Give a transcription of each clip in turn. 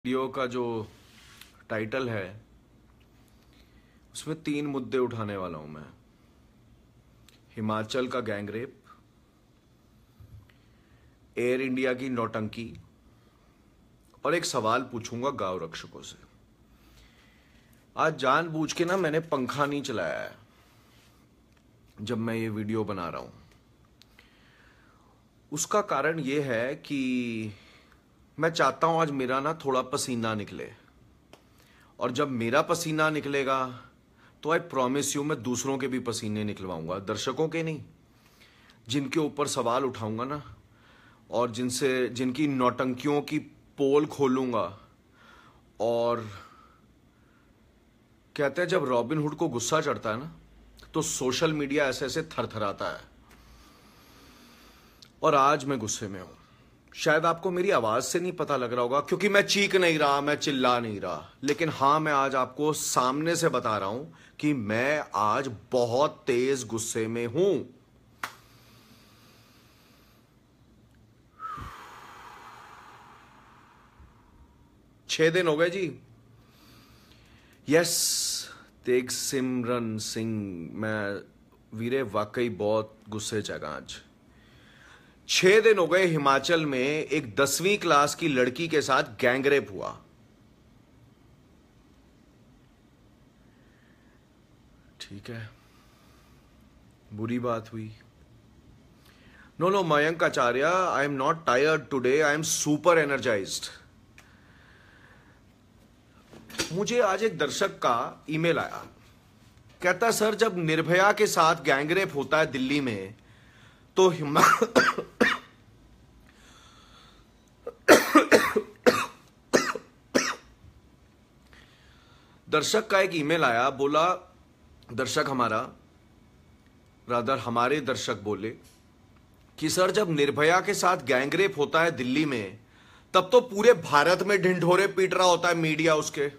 Video का जो title है उसमें 3 मुद्दे उठाने वाला हूं मैं। हिमाचल का गैंगरेप, एयर इंडिया की नौटंकी और एक सवाल पूछूंगा गांव रक्षकों से। आज जानबूझ के ना मैंने पंखा नहीं चलाया है जब मैं ये वीडियो बना रहा हूं। उसका कारण ये है कि मैं चाहता हूं आज मेरा ना थोड़ा पसीना निकले, और जब मेरा पसीना निकलेगा तो आई प्रॉमिस यू मैं दूसरों के भी पसीने निकलवाऊंगा, दर्शकों के नहीं, जिनके ऊपर सवाल उठाऊंगा ना और जिनकी नौटंकियों की पोल खोलूंगा। और कहते हैं जब रॉबिन हुड को गुस्सा चढ़ता है ना तो सोशल मीडिया ऐसे ऐसे थरथराता है, और आज मैं गुस्से में हूं। शायद आपको मेरी आवाज से नहीं पता लग रहा होगा क्योंकि मैं चीख नहीं रहा, मैं चिल्ला नहीं रहा, लेकिन हां मैं आज आपको सामने से बता रहा हूं कि मैं आज बहुत तेज गुस्से में हूं। छह दिन हो गए जी। यस, तेग सिमरन सिंह, मैं वीरे वाकई बहुत गुस्से जगा आज। 6 दिन हो गए हिमाचल में एक 10वीं क्लास की लड़की के साथ गैंगरेप हुआ। ठीक है, बुरी बात हुई। No Mayank Acharya, I am not tired today, I am super energized. मुझे आज एक दर्शक का ईमेल आया, कहता सर जब निर्भया के साथ गैंगरेप होता है दिल्ली में तो दर्शक का एक ईमेल आया, बोला दर्शक हमारे दर्शक बोले कि सर जब निर्भया के साथ गैंगरेप होता है दिल्ली में तब तो पूरे भारत में ढिंढोरे पीट रहा होता है मीडिया उसके।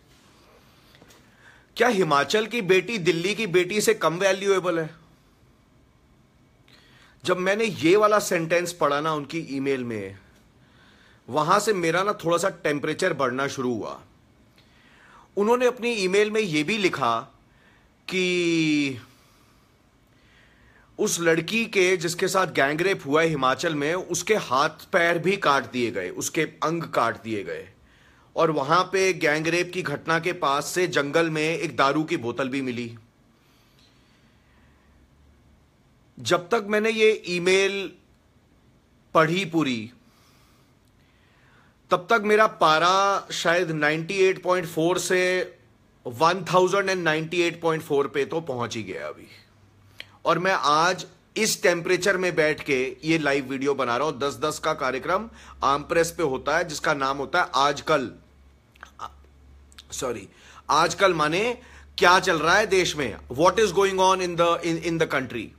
क्या हिमाचल की बेटी दिल्ली की बेटी से कम वैल्यूएबल है? जब मैंने ये वाला सेंटेंस पढ़ा ना उनकी ईमेल में, वहां से मेरा ना थोड़ा सा टेम्परेचर बढ़ना शुरू हुआ। उन्होंने अपनी ईमेल में यह भी लिखा कि उस लड़की के जिसके साथ गैंगरेप हुआ है हिमाचल में, उसके हाथ पैर भी काट दिए गए, उसके अंग काट दिए गए, और वहां पे गैंगरेप की घटना के पास से जंगल में एक दारू की बोतल भी मिली। जब तक मैंने ये ईमेल पढ़ी पूरी, तब तक मेरा पारा शायद 98.4 से 1098.4 पे तो पहुंच ही गया अभी। और मैं आज इस टेम्परेचर में बैठ के ये लाइव वीडियो बना रहा हूं। 10-10 का कार्यक्रम आम प्रेस पे होता है जिसका नाम होता है आजकल। आजकल माने क्या चल रहा है देश में, what is going on in the country.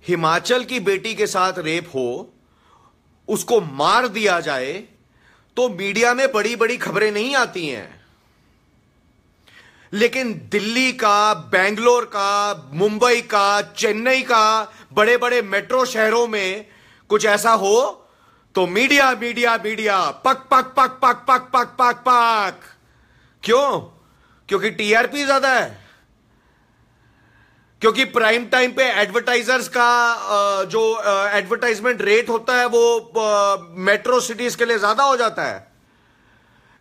Himachal की बेटी के साथ रेप हो, उसको मार दिया जाए तो मीडिया में बड़ी बड़ी खबरें नहीं आती हैं, लेकिन दिल्ली का, बेंगलोर का, मुंबई का, चेन्नई का, बड़े बड़े मेट्रो शहरों में कुछ ऐसा हो तो मीडिया मीडिया मीडिया पक पक पक पक पक पक पक पक। क्यों? क्योंकि टीआरपी ज्यादा है, क्योंकि प्राइम टाइम पे एडवर्टाइजर्स का जो एडवर्टाइजमेंट रेट होता है वो मेट्रो सिटीज के लिए ज्यादा हो जाता है,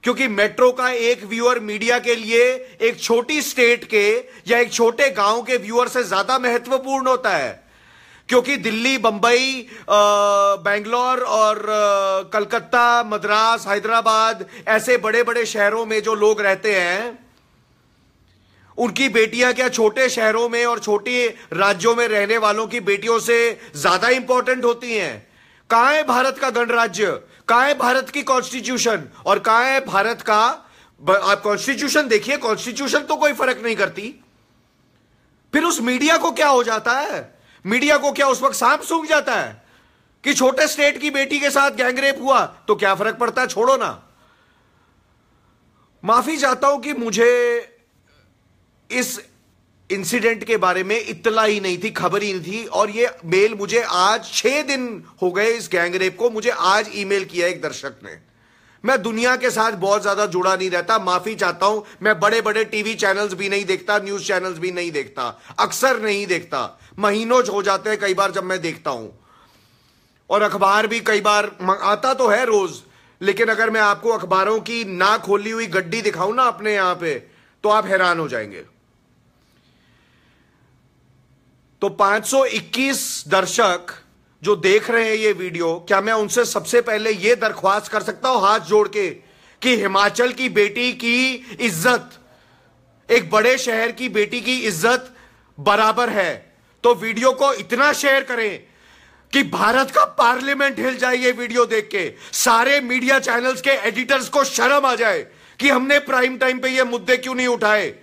क्योंकि मेट्रो का एक व्यूअर मीडिया के लिए एक छोटी स्टेट के या एक छोटे गांव के व्यूअर से ज्यादा महत्वपूर्ण होता है, क्योंकि दिल्ली, बंबई, बेंगलोर और कलकत्ता, मद्रास, हैदराबाद ऐसे बड़े बड़े शहरों में जो लोग रहते हैं, उनकी बेटियां क्या छोटे शहरों में और छोटे राज्यों में रहने वालों की बेटियों से ज्यादा इंपॉर्टेंट होती हैं? कहां है भारत का गणराज्य? कहां है भारत की कॉन्स्टिट्यूशन? और कहां है भारत का, आप कॉन्स्टिट्यूशन देखिए, कॉन्स्टिट्यूशन तो कोई फर्क नहीं करती। फिर उस मीडिया को क्या हो जाता है? मीडिया को क्या उस वक्त सांप सूंघ जाता है कि छोटे स्टेट की बेटी के साथ गैंगरेप हुआ तो क्या फर्क पड़ता है, छोड़ो ना। माफी चाहता हूं कि मुझे इस इंसिडेंट के बारे में इत्तला ही नहीं थी, खबर ही नहीं थी, और ये मेल मुझे आज 6 दिन हो गए इस गैंगरेप को, मुझे आज ईमेल किया एक दर्शक ने। मैं दुनिया के साथ बहुत ज्यादा जुड़ा नहीं रहता, माफी चाहता हूं। मैं बड़े बड़े टीवी चैनल्स भी नहीं देखता, न्यूज चैनल्स भी नहीं देखता, अक्सर नहीं देखता, महीनों हो जाते हैं कई बार जब मैं देखता हूं। और अखबार भी कई बार आता तो है रोज, लेकिन अगर मैं आपको अखबारों की ना खोली हुई गड्डी दिखाऊं ना अपने यहां पे, तो आप हैरान हो जाएंगे। तो 521 दर्शक जो देख रहे हैं ये वीडियो, क्या मैं उनसे सबसे पहले ये दरख्वास्त कर सकता हूं हाथ जोड़ के कि हिमाचल की बेटी की इज्जत, एक बड़े शहर की बेटी की इज्जत बराबर है? तो वीडियो को इतना शेयर करें कि भारत का पार्लियामेंट हिल जाए ये वीडियो देख के, सारे मीडिया चैनल्स के एडिटर्स को शर्म आ जाए कि हमने प्राइम टाइम पे ये मुद्दे क्यों नहीं उठाए।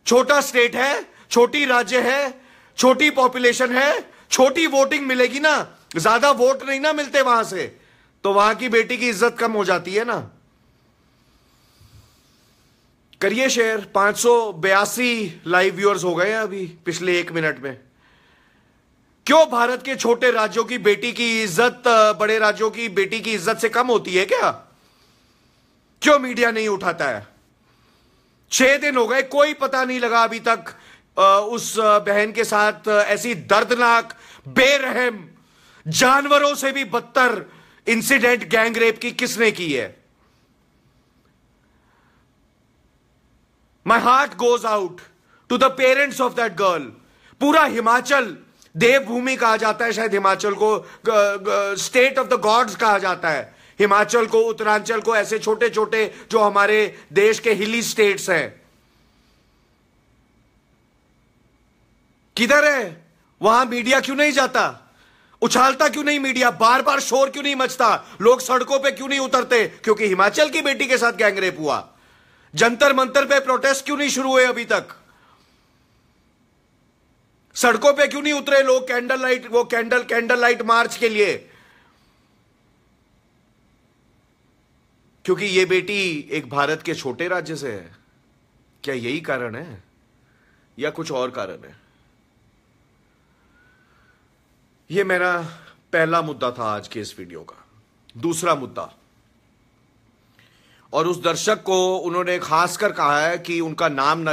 छोटा स्टेट है, छोटी राज्य है, छोटी पॉपुलेशन है, छोटी वोटिंग मिलेगी ना, ज्यादा वोट नहीं ना मिलते वहां से, तो वहां की बेटी की इज्जत कम हो जाती है ना। करिए शेयर। 582 लाइव व्यूअर्स हो गए हैं अभी पिछले 1 मिनट में। क्यों भारत के छोटे राज्यों की बेटी की इज्जत बड़े राज्यों की बेटी की इज्जत से कम होती है क्या? क्यों मीडिया नहीं उठाता है? 6 दिन हो गए, कोई पता नहीं लगा अभी तक उस बहन के साथ ऐसी दर्दनाक, बेरहम, जानवरों से भी बदतर इंसिडेंट गैंग रेप की किसने की है। My heart goes out to the parents of that girl. पूरा हिमाचल देवभूमि कहा जाता है, शायद हिमाचल को स्टेट ऑफ द गॉड्स कहा जाता है। हिमाचल को, उत्तरांचल को, ऐसे छोटे छोटे जो हमारे देश के हिली स्टेट्स हैं। किधर है वहां मीडिया? क्यों नहीं जाता? उछालता क्यों नहीं मीडिया? बार बार शोर क्यों नहीं मचता? लोग सड़कों पे क्यों नहीं उतरते? क्योंकि हिमाचल की बेटी के साथ गैंगरेप हुआ। जंतर मंतर पे प्रोटेस्ट क्यों नहीं शुरू हुए अभी तक? सड़कों पे क्यों नहीं उतरे लोग कैंडल लाइट मार्च के लिए? क्योंकि ये बेटी एक भारत के छोटे राज्य से है। क्या यही कारण है या कुछ और कारण है? ये मेरा पहला मुद्दा था आज के इस वीडियो का। दूसरा मुद्दा, और उस दर्शक को उन्होंने खासकर कहा है कि उनका नाम न